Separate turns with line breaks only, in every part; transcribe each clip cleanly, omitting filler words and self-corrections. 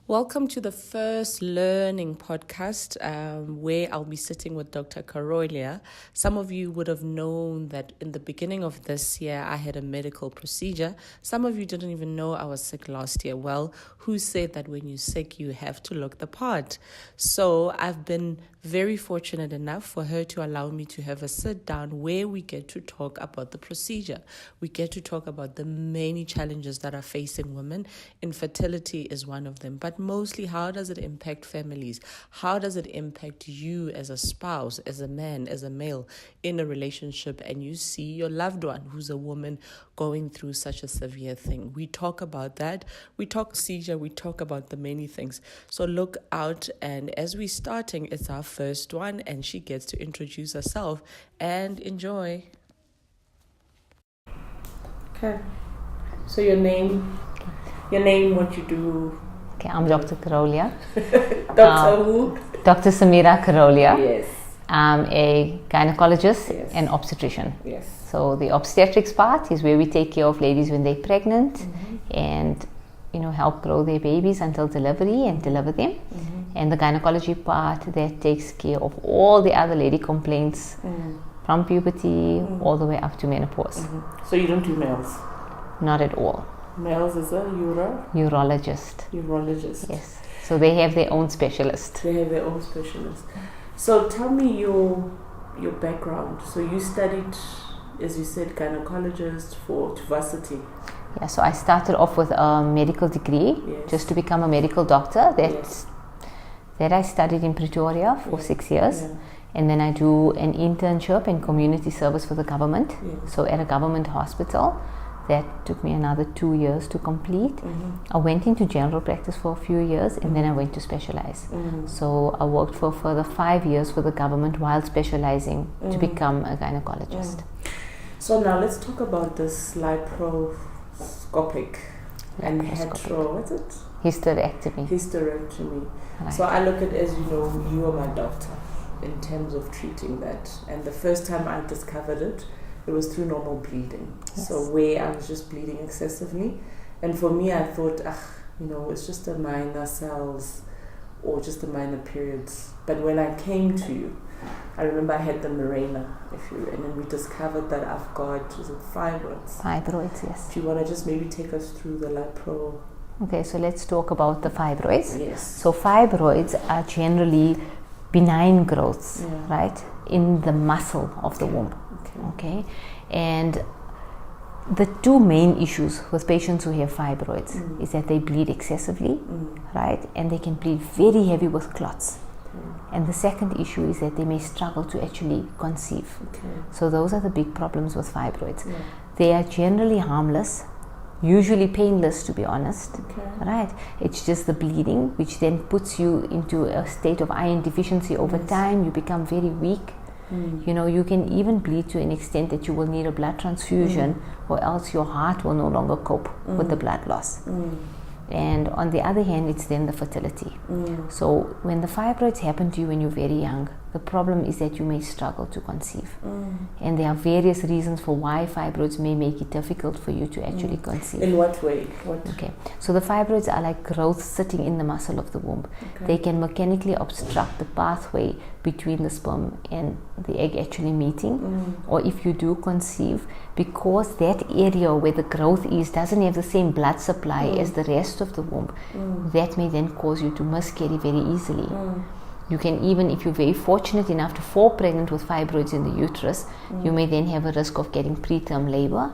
Welcome to the first learning podcast where I'll be sitting with Dr. Carolia. Some of you would have known that in the beginning of this year, I had a medical procedure. Some of you didn't even know I was sick last year. Well, who said that when you're sick, you have to look the part? So I've been very fortunate enough for her to allow me to have a sit down where we get to talk about the procedure. We get to talk about the many challenges that are facing women. Infertility is one of them, but mostly, how does it impact families? How does it impact you as a spouse, as a man, as a male in a relationship, and you see your loved one who's a woman going through such a severe thing? We talk about that. We talk seizure. We talk about the many things. So look out, and as we're starting, it's our first one, and she gets to introduce herself and enjoy. Okay. So your name, what you do.
Okay, I'm Dr. Carolia.
Dr. Who?
Dr. Samira Carolia.
Yes.
I'm a gynecologist
Yes.
and obstetrician.
Yes.
So the obstetrics part is where we take care of ladies when they're pregnant and help grow their babies until delivery and deliver them. And the gynecology part that takes care of all the other lady complaints from puberty all the way up to menopause.
So you don't do males?
Not at all.
Males is a
Urologist.
urologist.
Yes. So they have their own specialist.
They have their own specialist. So tell me your background. So you studied, as you said, gynecologist for varsity.
Yeah, so I started off with a medical degree just to become a medical doctor. That I studied in Pretoria for 6 years.
Yeah.
And then I do an internship in community service for the government.
Yes.
So at a government hospital. That took me another 2 years to complete. I went into general practice for a few years and then I went to specialize. So I worked for a further 5 years for the government while specializing to become a gynecologist.
So now let's talk about this laparoscopic and what's it?
Hysterectomy.
Hysterectomy.
Right.
So I look at, as you know, you are my doctor in terms of treating that. And the first time I discovered it was through normal bleeding.
Yes.
So where I was just bleeding excessively. And for me, I thought, it's just a minor cells or just a minor periods. But when I came to you, I remember I had the Mirena, and then we discovered that I've got fibroids.
Fibroids, yes.
Do you want to just maybe take us through the lapro?
Okay, so let's talk about the fibroids.
Yes.
So fibroids are generally benign growths, right, in the muscle of the womb. Okay, and the two main issues with patients who have fibroids is that they bleed excessively, right, and they can bleed very heavy with clots. And the second issue is that they may struggle to actually conceive. So those are the big problems with fibroids. They are generally harmless, usually painless, to be honest, right? It's just the bleeding, which then puts you into a state of iron deficiency over time. You become very weak. You can even bleed to an extent that you will need a blood transfusion or else your heart will no longer cope with the blood loss. And on the other hand, it's then the fertility. So when the fibroids happen to you when you're very young, the problem is that you may struggle to conceive. And there are various reasons for why fibroids may make it difficult for you to actually conceive.
In what way?
Okay, so the fibroids are like growths sitting in the muscle of the womb. They can mechanically obstruct the pathway between the sperm and the egg actually meeting. Or if you do conceive, because that area where the growth is doesn't have the same blood supply as the rest of the womb, that may then cause you to miscarry very easily. You can even, if you're very fortunate enough to fall pregnant with fibroids in the uterus, you may then have a risk of getting preterm labor.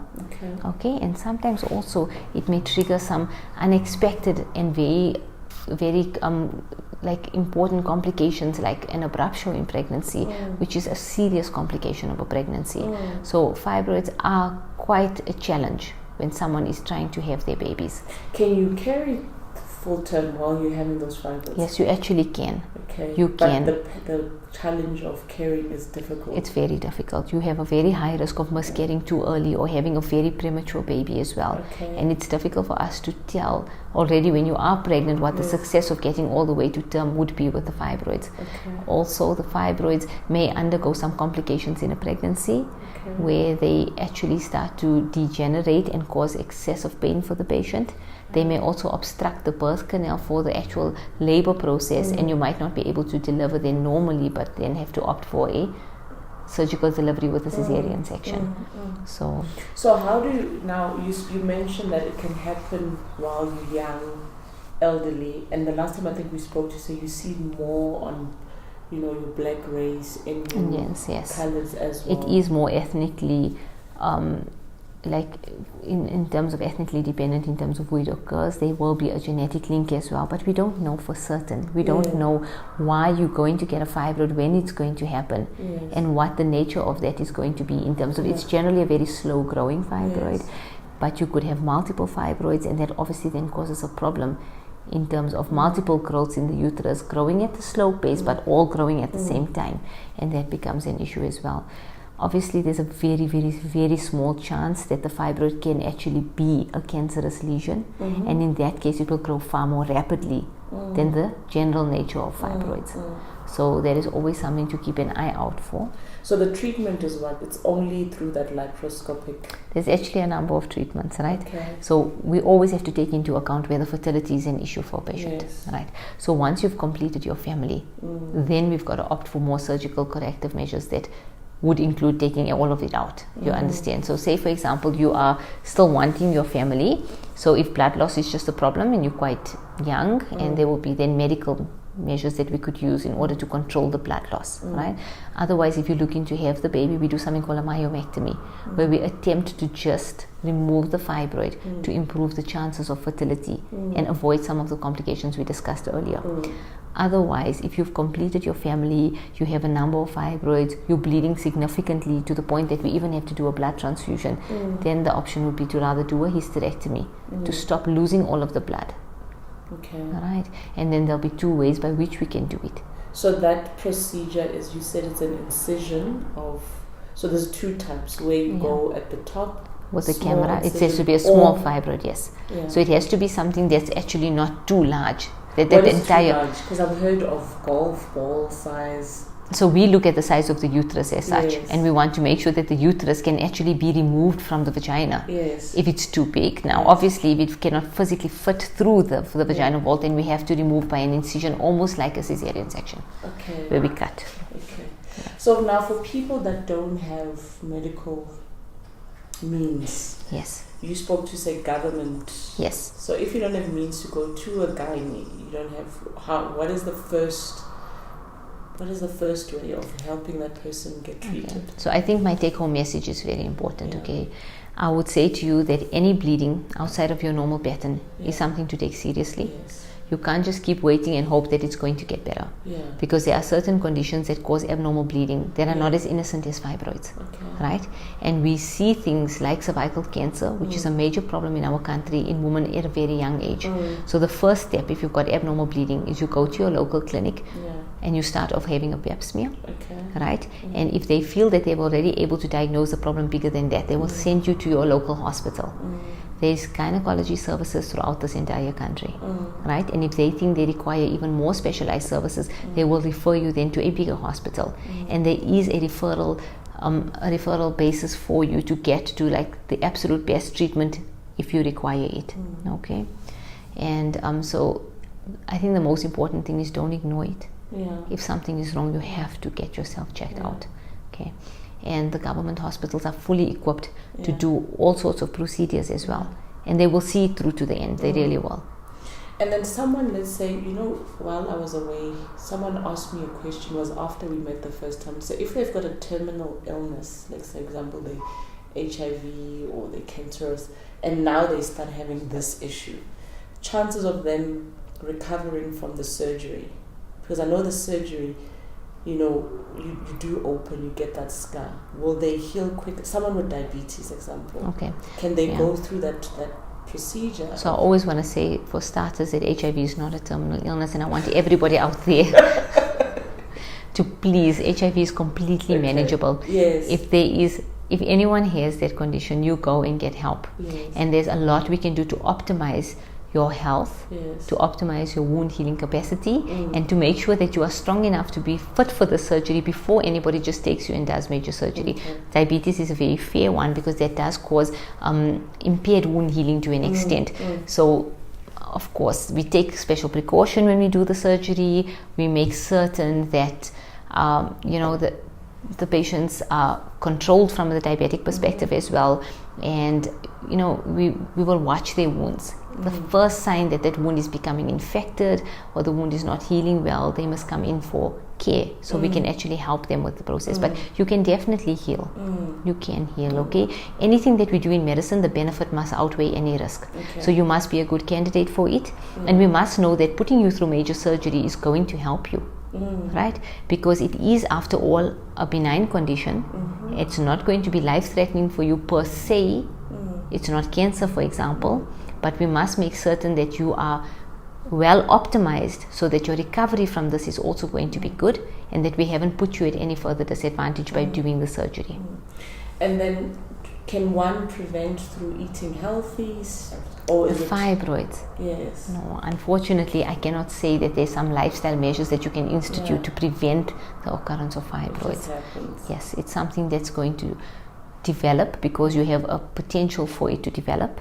Okay, and sometimes also it may trigger some unexpected and very important complications like an abruptio in pregnancy, which is a serious complication of a pregnancy. So fibroids are quite a challenge when someone is trying to have their babies.
Can you carry full term while you're having those fibroids?
Yes, you actually can.
Okay.
You can.
But the challenge of carrying is difficult.
It's very difficult. You have a very high risk of miscarrying too early or having a very premature baby as well. And it's difficult for us to tell already when you are pregnant what the success of getting all the way to term would be with the fibroids. Also, the fibroids may undergo some complications in a pregnancy where they actually start to degenerate and cause excessive pain for the patient. They may also obstruct the birth canal for the actual labor process, and you might not be able to deliver then normally, but then have to opt for a surgical delivery with a cesarean section. So
how do you, now you mentioned that it can happen while you're young, elderly, and the last time I think we spoke to say you see more on your black race and
yes.
colors as well.
It is more ethnically like in terms of ethnically dependent, in terms of where it occurs, there will be a genetic link as well, but we don't know for certain. We don't know why you're going to get a fibroid, when it's going to happen, and what the nature of that is going to be in terms of it's generally a very slow growing fibroid, but you could have multiple fibroids, and that obviously then causes a problem in terms of multiple growths in the uterus growing at a slow pace, but all growing at the same time, and that becomes an issue as well. Obviously, there's a very, very, very small chance that the fibroid can actually be a cancerous lesion, and in that case, it will grow far more rapidly than the general nature of fibroids. So there is always something to keep an eye out for.
So the treatment is what? It's only through that laparoscopic?
There's actually a number of treatments, right?
Okay.
So we always have to take into account whether fertility is an issue for a patient, right? So once you've completed your family, then we've got to opt for more surgical corrective measures that would include taking all of it out. You understand? So say, for example, you are still wanting your family. So if blood loss is just a problem and you're quite young, and there will be then medical measures that we could use in order to control the blood loss, right? Otherwise, if you're looking to have the baby, we do something called a myomectomy, where we attempt to just remove the fibroid to improve the chances of fertility and avoid some of the complications we discussed earlier. Otherwise, if you've completed your family, you have a number of fibroids, you're bleeding significantly to the point that we even have to do a blood transfusion, then the option would be to rather do a hysterectomy to stop losing all of the blood.
Okay.
All right. And then there'll be two ways by which we can do it.
So that procedure is, you said it's an incision of, so there's two types, where you go at the top
with the camera. It says to be a small fibroid, yes. So it has to be something that's actually not too large.
What is entire, too large? Because I've heard of golf ball size.
So we look at the size of the uterus as such, and we want to make sure that the uterus can actually be removed from the vagina. If it's too big. Now, obviously, if it cannot physically fit through the vaginal wall, then we have to remove by an incision, almost like a cesarean section, where we cut.
So now, for people that don't have medical means, you spoke to say government. So if you don't have means to go to a gynae, you don't have what is the first way of helping that person get treated?
So I think my take-home message is very important. I would say to you that any bleeding outside of your normal pattern is something to take seriously. You can't just keep waiting and hope that it's going to get better, because there are certain conditions that cause abnormal bleeding that are not as innocent as fibroids, right? And we see things like cervical cancer, which is a major problem in our country in women at a very young age. So the first step, if you've got abnormal bleeding, is you go to your local clinic and you start off having a pap smear, right? And if they feel that they're already able to diagnose a problem bigger than that, they will send you to your local hospital. There's gynecology services throughout this entire country, right? And if they think they require even more specialized services, they will refer you then to a bigger hospital. And there is a referral basis for you to get to like the absolute best treatment if you require it, okay? And so I think the most important thing is don't ignore it. If something is wrong, you have to get yourself checked out, okay? And the government hospitals are fully equipped to do all sorts of procedures as well. And they will see it through to the end. They really will.
And then someone, let's say, while I was away, someone asked me a question, was after we met the first time. So if they've got a terminal illness, like for example, the HIV or the cancerous, and now they start having this issue, chances of them recovering from the surgery, because I know the surgery, you do open, you get that scar. Will they heal quick? Someone with diabetes, example. Can they go through that procedure?
So I always want to say, for starters, that HIV is not a terminal illness, and I want everybody out there to please, HIV is completely manageable. If anyone has that condition, you go and get help. And there's a lot we can do to optimize your health, to optimize your wound healing capacity, and to make sure that you are strong enough to be fit for the surgery before anybody just takes you and does major surgery. Diabetes is a very fair one because that does cause impaired wound healing to an extent. So of course, we take special precaution when we do the surgery. We make certain that, the patients are controlled from the diabetic perspective as well. And, we will watch their wounds. The first sign that wound is becoming infected or the wound is not healing well, they must come in for care, so we can actually help them with the process. But you can definitely heal. You can heal, okay? Anything that we do in medicine, the benefit must outweigh any risk. So you must be a good candidate for it. And we must know that putting you through major surgery is going to help you. Right? Because it is, after all, a benign condition. It's not going to be life-threatening for you per se. It's not cancer, for example. But we must make certain that you are well optimized so that your recovery from this is also going to be good, and that we haven't put you at any further disadvantage by doing the surgery.
And then, can one prevent through eating healthy, or is
fibroids?
Yes.
No, unfortunately, I cannot say that there's some lifestyle measures that you can institute to prevent the occurrence of fibroids. Yes, it's something that's going to develop because you have a potential for it to develop.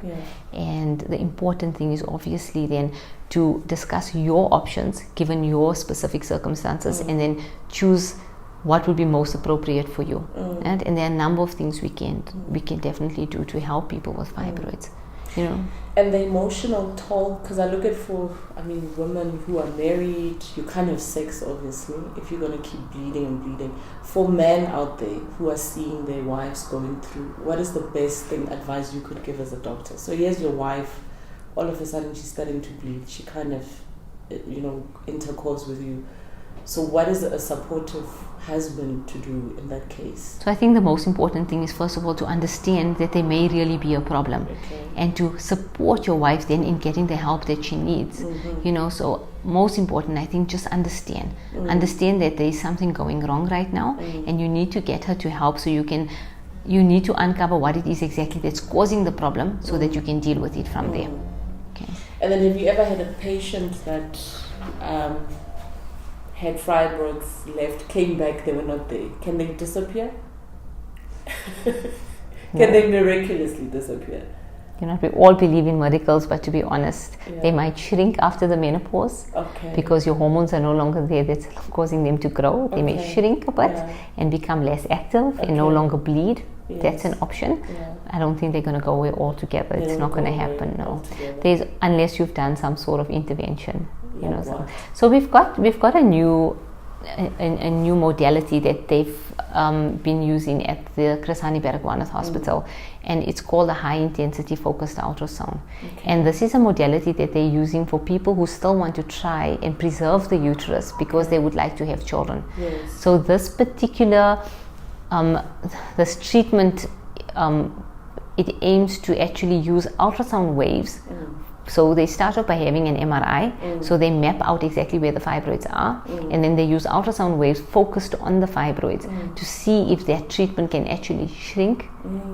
And the important thing is obviously then to discuss your options given your specific circumstances, and then choose what would be most appropriate for you. And there are a number of things we can definitely do to help people with fibroids.
And the emotional toll, because I look at women who are married, you can't have sex obviously if you're going to keep bleeding and bleeding. For men out there who are seeing their wives going through, what is the best advice you could give as a doctor? So here's your wife, all of a sudden she's starting to bleed, she kind of intercourse with you. So what is a supportive husband to do in that case?
So I think the most important thing is, first of all, to understand that there may really be a problem, and to support your wife then in getting the help that she needs. So most important, I think, just understand that there is something going wrong right now, and you need to get her to help, so you need to uncover what it is exactly that's causing the problem, so that you can deal with it from there. Okay.
And then, have you ever had a patient that had fibroids, left, came back, they were not there? Can they disappear? Can they miraculously disappear?
We all believe in miracles, but to be honest, they might shrink after the menopause because your hormones are no longer there, that's causing them to grow. They may shrink a bit and become less active and no longer bleed. That's an option. I don't think they're going to go away altogether. It's not going to happen, no. Unless you've done some sort of intervention. So we've got a new modality that they've been using at the Chris Hani Baragwanath Hospital, and it's called a high intensity focused ultrasound. And this is a modality that they're using for people who still want to try and preserve the uterus because they would like to have children. So this particular this treatment, it aims to actually use ultrasound waves. So they start off by having an MRI, so they map out exactly where the fibroids are, and then they use ultrasound waves focused on the fibroids to see if that treatment can actually shrink,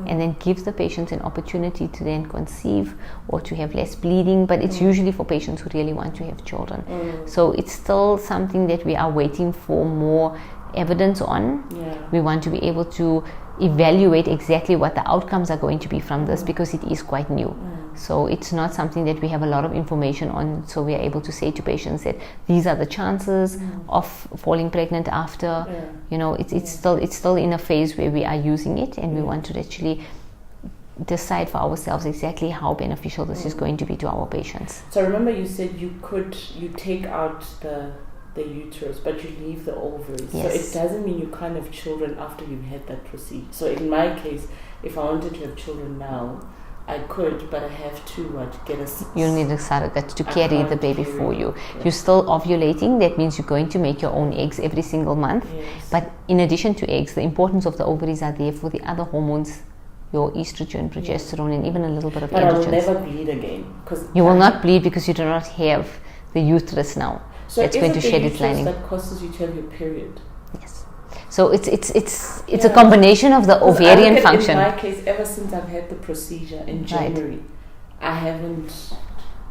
and then give the patient an opportunity to then conceive or to have less bleeding. But it's usually for patients who really want to have children. So it's still something that we are waiting for more evidence on. We want to be able to evaluate exactly what the outcomes are going to be from this, because it is quite new. So it's not something that we have a lot of information on, so we are able to say to patients that these are the chances of falling pregnant after. It's still in a phase where we are using it, and we want to actually decide for ourselves exactly how beneficial this is going to be to our patients.
So remember, you said you take out the uterus, but you leave the ovaries. So it doesn't mean you can't have children after you've had that procedure. So in my case, if I wanted to have children now, I could, but I have to get a...
You need a surrogate to carry the baby for you. You're still ovulating. That means you're going to make your own eggs every single month. But in addition to eggs, the importance of the ovaries are there for the other hormones, your estrogen, progesterone, and even a little bit of
but
androgens.
I will never bleed again.
You will not bleed because you do not have the uterus now.
So
it's going to shed its lining.
That causes you to have your period.
Yes. So it's a combination of the ovarian function.
In my case, ever since I've had the procedure in January, I haven't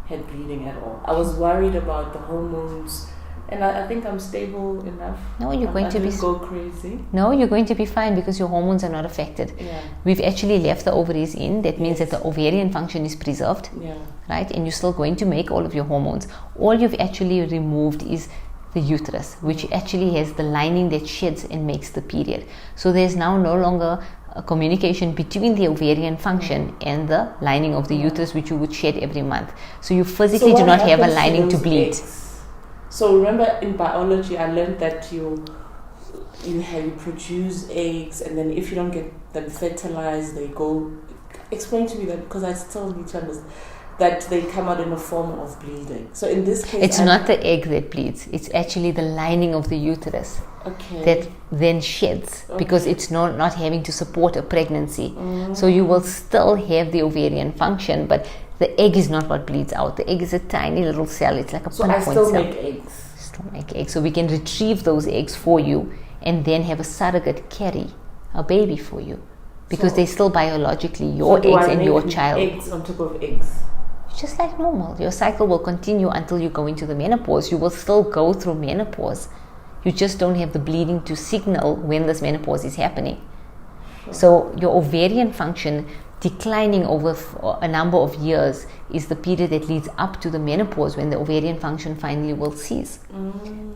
had bleeding at all. I was worried about the hormones And I think I'm stable enough.
No, you're going to
go crazy.
No, you're going to be fine because your hormones are not affected.
Yeah.
We've actually left the ovaries in. That means that the ovarian function is preserved.
Yeah.
Right? And you're still going to make all of your hormones. All you've actually removed is the uterus, which actually has the lining that sheds and makes the period. So there's now no longer a communication between the ovarian function and the lining of the uterus, which you would shed every month. So you physically do not have a lining to bleed.
So remember in biology, I learned that you produce eggs, and then if you don't get them fertilized, they go. Explain to me that, because I still need to understand that they come out in a form of bleeding. So in this case,
it's not the egg that bleeds. It's actually the lining of the uterus that then sheds because it's not having to support a pregnancy. So you will still have the ovarian function, but the egg is not what bleeds out. The egg is a tiny little cell. It's like a pinpoint cell.
So I still make eggs.
Still make eggs. So we can retrieve those eggs for you and then have a surrogate carry a baby for you, because they're still biologically your eggs and your child.
Eggs on top of eggs.
Just like normal. Your cycle will continue until you go into the menopause. You will still go through menopause. You just don't have the bleeding to signal when this menopause is happening. Sure. So your ovarian function declining over a number of years is the period that leads up to the menopause, when the ovarian function finally will cease.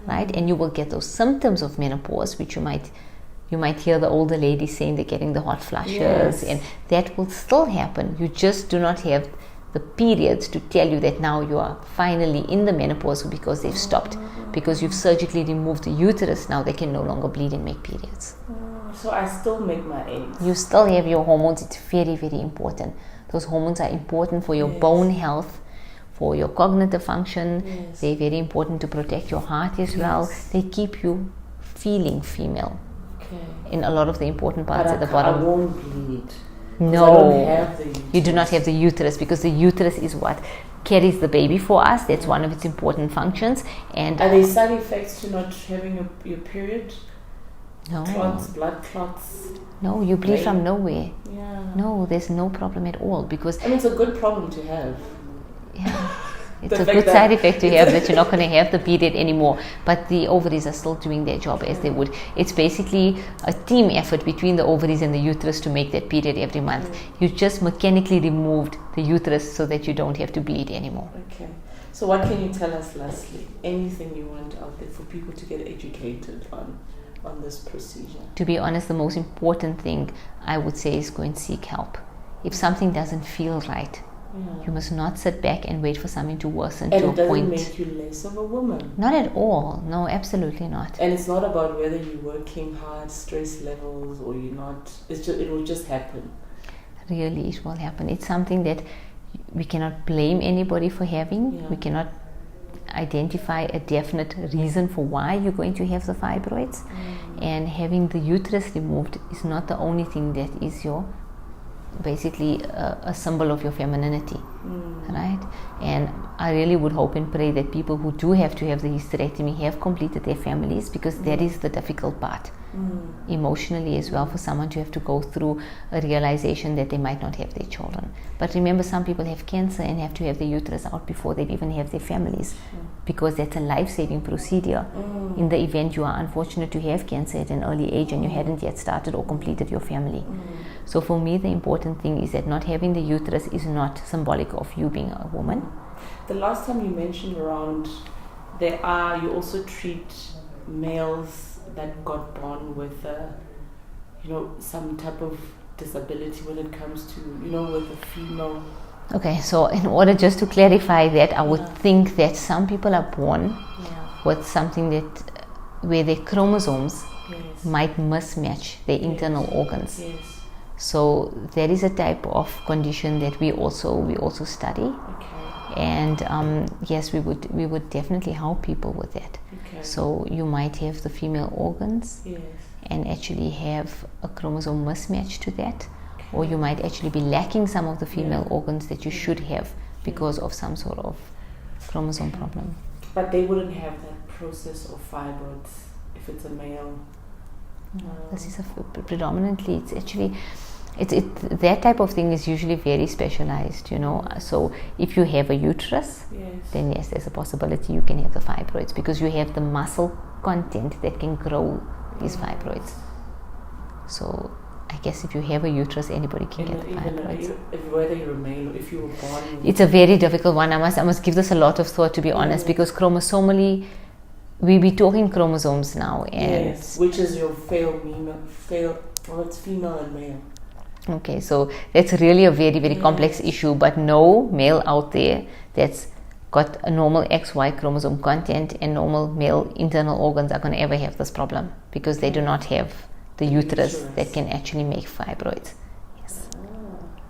Right? And you will get those symptoms of menopause, which you might hear the older ladies saying they're getting the hot flushes, and that will still happen. You just do not have the periods to tell you that now you are finally in the menopause because they've stopped, because you've surgically removed the uterus. Now they can no longer bleed and make periods.
So I still make my eggs.
You still have your hormones. It's very, very important. Those hormones are important for your bone health, for your cognitive function. They're very important to protect your heart as well. They keep you feeling female in a lot of the important parts at the bottom.
I won't bleed.
No, you do not have the uterus, because the uterus is what carries the baby for us. That's one of its important functions. And
are there side effects to not having your period?
No.
Clots, blood clots?
No, you bleed from nowhere.
Yeah.
No, there's no problem at all, because
it's a good problem to have.
Yeah. It's a good side effect to have, that you're not going to have the period anymore, but the ovaries are still doing their job as they would. It's basically a team effort between the ovaries and the uterus to make that period every month. You just mechanically removed the uterus so that you don't have to bleed anymore.
Okay. So what can you tell us lastly? Anything you want out there for people to get educated on this procedure? To be honest, the most important thing I would say is go and seek help. If something doesn't feel right, you must not sit back and wait for something to worsen to a point. And it doesn't make you less of a woman.
Not at all. No, absolutely not.
And it's not about whether you're working hard, stress levels, or you're not. It will just happen.
Really, it will happen. It's something that we cannot blame anybody for having. Yeah. We cannot identify a definite reason for why you're going to have the fibroids. And having the uterus removed is not the only thing that is basically a symbol of your femininity, right? And I really would hope and pray that people who do have to have the hysterectomy have completed their families, because that is the difficult part, emotionally as well, for someone to have to go through a realization that they might not have their children. But remember, some people have cancer and have to have their uterus out before they even have their families, because that's a life-saving procedure in the event you are unfortunate to have cancer at an early age and you hadn't yet started or completed your family. So for me, the important thing is that not having the uterus is not symbolic of you being a woman.
The last time you mentioned around, you also treat males that got born with some type of disability when it comes to, with a female. Okay, so in order just to clarify that, I would think that some people are born with something where their chromosomes might mismatch their internal organs. So there is a type of condition that we also study. And yes, we would definitely help people with that. So you might have the female organs and actually have a chromosome mismatch to that, or you might actually be lacking some of the female organs that you should have because of some sort of chromosome problem. But they wouldn't have that process of fibroids if it's a male.
This is predominantly, it's actually, That type of thing is usually very specialized, So if you have a uterus, then yes, there's a possibility you can have the fibroids, because you have the muscle content that can grow these fibroids. So I guess if you have a uterus, anybody can get the fibroids.
Whether you're a male or if you were born.
It's a very difficult one. I must give this a lot of thought, to be honest, because chromosomally, we be talking chromosomes now, and
which is your female and male.
Okay, so that's really a very, very complex issue, but no male out there that's got a normal XY chromosome content and normal male internal organs are going to ever have this problem, because they do not have the uterus that can actually make fibroids. Yes.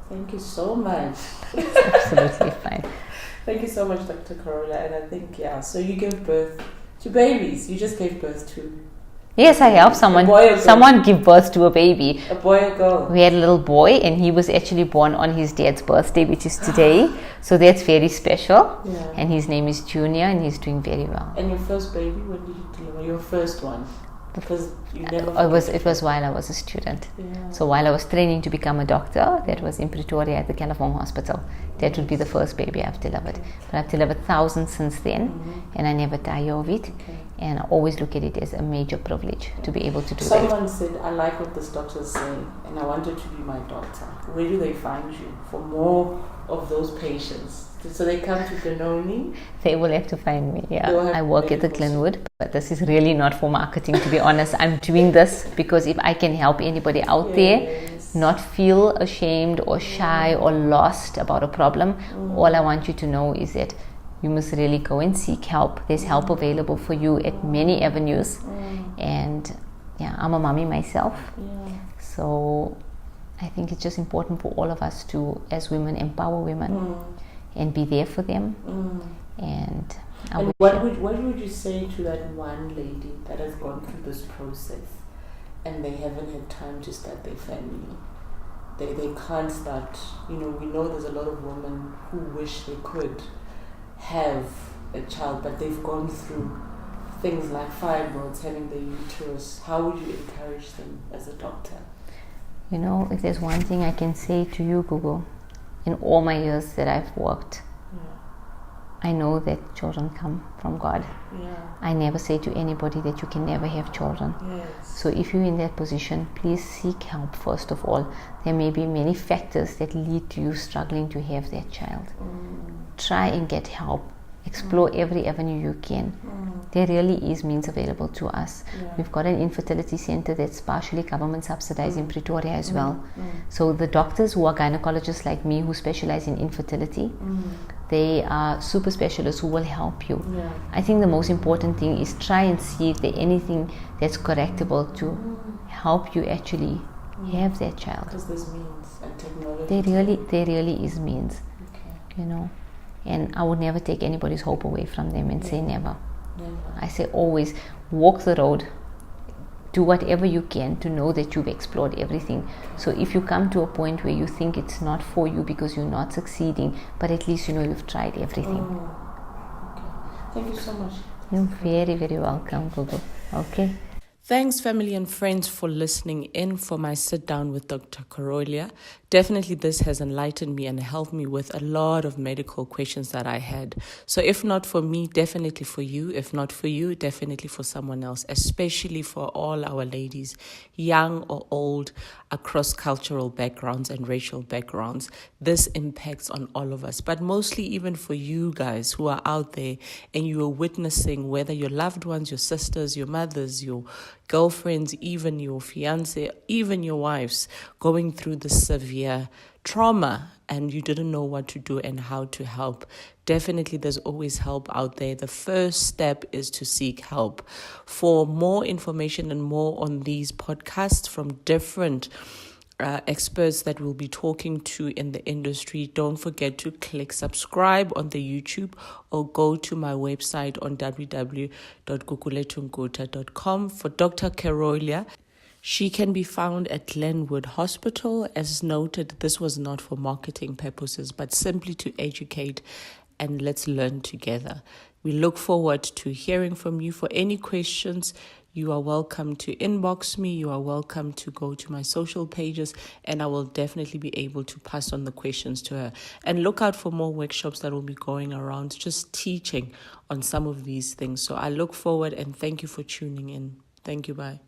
Thank you so much.
It's absolutely fine.
Thank you so much, Dr. Carola. And I think, so you gave birth to babies. You just gave birth to...
Yes, I helped someone give birth to a baby.
A boy or girl?
We had a little boy, and he was actually born on his dad's birthday, which is today. So that's very special.
Yeah.
And his name is Junior, and he's doing very well.
And your first baby, when did you deliver? Your first one? Because you never...
It was while I was a student.
Yeah.
So while I was training to become a doctor, that was in Pretoria at the California Hospital. That would be the first baby I've delivered. But I've delivered thousands since then, and I never tire of it.
Okay.
And I always look at it as a major privilege to be able to do that.
Someone said, I like what this doctor is saying, and I wanted to be my doctor. Where do they find you for more of those patients? So they come to Benoni?
They will have to find me, I work at the Glenwood, but this is really not for marketing, to be honest. I'm doing this because if I can help anybody out there not feel ashamed or shy or lost about a problem, all I want you to know is that you must really go and seek help. There's help available for you at many avenues. And I'm a mommy myself. So I think it's just important for all of us to, as women, empower women and be there for them. And
what would you say to that one lady that has gone through this process and they haven't had time to start their family? They can't start, we know there's a lot of women who wish they could have a child, but they've gone through things like fibroids, having the uterus. How would you encourage them as a doctor?
If there's one thing I can say to you, Google, in all my years that I've worked, I know that children come from God. I never say to anybody that you can never have children. So if you're in that position, please seek help first of all. There may be many factors that lead to you struggling to have that child. Try and get help. Explore every avenue you can. There really is means available to us. We've got an infertility center that's partially government subsidized in Pretoria as well. So the doctors who are gynecologists like me who specialize in infertility, they are super specialists who will help you. I think the most important thing is try and see if there's anything that's correctable to help you actually have that child.
Because there's means and technology.
There really is means. And I would never take anybody's hope away from them and say never. I say always walk the road, do whatever you can to know that you've explored everything. So if you come to a point where you think it's not for you because you're not succeeding, but at least you've tried everything.
Okay. Thank you so much.
You're very, very welcome, Google. Okay.
Thanks, family and friends, for listening in for my sit down with Dr. Carolia. Definitely this has enlightened me and helped me with a lot of medical questions that I had. So if not for me, definitely for you. If not for you, definitely for someone else, especially for all our ladies, young or old, across cultural backgrounds and racial backgrounds. This impacts on all of us, but mostly even for you guys who are out there and you are witnessing whether your loved ones, your sisters, your mothers, your girlfriends, even your fiancé, even your wives going through the severe trauma and you didn't know what to do and how to help. Definitely there's always help out there. The first step is to seek help. For more information and more on these podcasts from different experts that we'll be talking to in the industry, don't forget to click subscribe on the YouTube or go to my website on www.guguletungota.com. For Dr. Carolia, she can be found at Glenwood Hospital. As noted, this was not for marketing purposes, but simply to educate and let's learn together. We look forward to hearing from you. For any questions, you are welcome to inbox me. You are welcome to go to my social pages, and I will definitely be able to pass on the questions to her. And look out for more workshops that will be going around, just teaching on some of these things. So I look forward, and thank you for tuning in. Thank you. Bye.